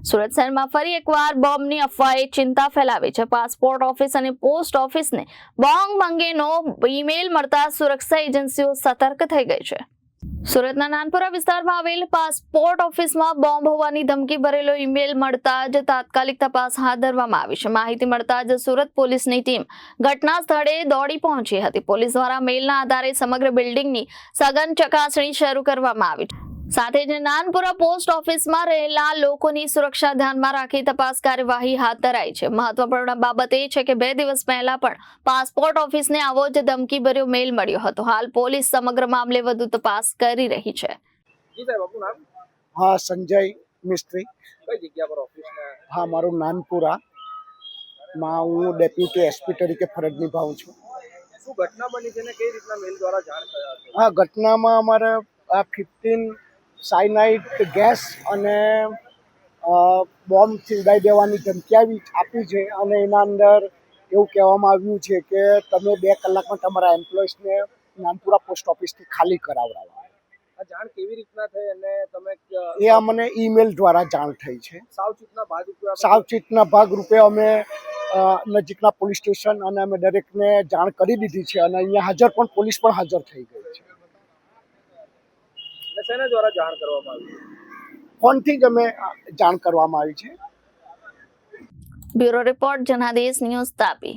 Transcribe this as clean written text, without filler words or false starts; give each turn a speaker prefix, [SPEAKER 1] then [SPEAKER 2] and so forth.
[SPEAKER 1] સુરત શહેરમાં ફરી એકવાર બોમ્બની અફવાએ ચિંતા ફેલાવી છે। પાસપોર્ટ ઓફિસ અને પોસ્ટ ઓફિસને બોમ્બ અંગેનો ઈમેલ મળતા સુરક્ષા એજન્સીઓ સતર્ક થઈ ગઈ છે। સુરતના નાનપુરા વિસ્તારમાં આવેલ પાસપોર્ટ ઓફિસમાં બોમ્બ હોવાની ધમકી ભરેલો ઈમેલ મળતા જ તાત્કાલિક તપાસ હાથ ધરવામાં આવી છે। માહિતી મળતા જ સુરત પોલીસની ટીમ ઘટના સ્થળે દોડી પહોંચી હતી। પોલીસ દ્વારા મેલના આધારે સમગ્ર બિલ્ડિંગની સઘન ચકાસણી શરૂ કરવામાં આવી છે। સાથે જ નાનપુરા પોસ્ટ ઓફિસમાં રહેલા લોકોની સુરક્ષા ધ્યાનમાં રાખી તપાસ કાર્યવાહી હાથ ધરાઈ છે। મહત્વપૂર્ણ બાબત એ છે કે 2 દિવસ પહેલા પણ પાસપોર્ટ ઓફિસને આવો જ ધમકીભર્યો મેલ મળ્યો હતો। હાલ પોલીસ સમગ્ર મામલે વધુ તપાસ કરી રહી છે।
[SPEAKER 2] જી સાહેબ, આપનું નામ?
[SPEAKER 3] हाँ, संजय मिस्त्री।
[SPEAKER 2] કઈ જગ્યા પર ઓફિસ ને?
[SPEAKER 3] हाँ, मारू नानपुरा में हूँ डेप्यूटी एसपी तरीके फरज निभाऊँ छूँ।
[SPEAKER 2] શું ઘટના બની છે ને કઈ રીતના મેલ દ્વારા જાણ થયા છે?
[SPEAKER 3] हाँ, घटनाમાં અમારે આ 15 સાયનાઇડ ગેસ અને બોમ્બથી ઉડાવી દેવાની ધમકી આપી છે અને એના અંદર એવું કહેવામાં આવ્યું છે કે તમે 2 કલાકમાં તમારા એમ્પ્લોઈઝને નાનપુરા પોસ્ટ ઓફિસથી ખાલી કરાવડાવો।
[SPEAKER 2] આ જાણ કેવી રીતના થઈ અને તમે
[SPEAKER 3] એ અમને ઈમેલ દ્વારા જાણ થઈ છે।
[SPEAKER 2] સાવચેતના ભાગરૂપે આપણે
[SPEAKER 3] સાવચેતના ભાગરૂપે અમે નજીકના પોલીસ સ્ટેશન અને અમે દરેકને જાણ કરી દીધી છે અને અહીંયા હાજર પણ પોલીસ પણ હાજર થઈ ગઈ છે।
[SPEAKER 2] અને શેના દ્વારા જાણ કરવામાં આવી?
[SPEAKER 3] ફોનથી જ અમે જાણ કરવામાં આવી છે।
[SPEAKER 1] Bureau report Janadesh news Tapi.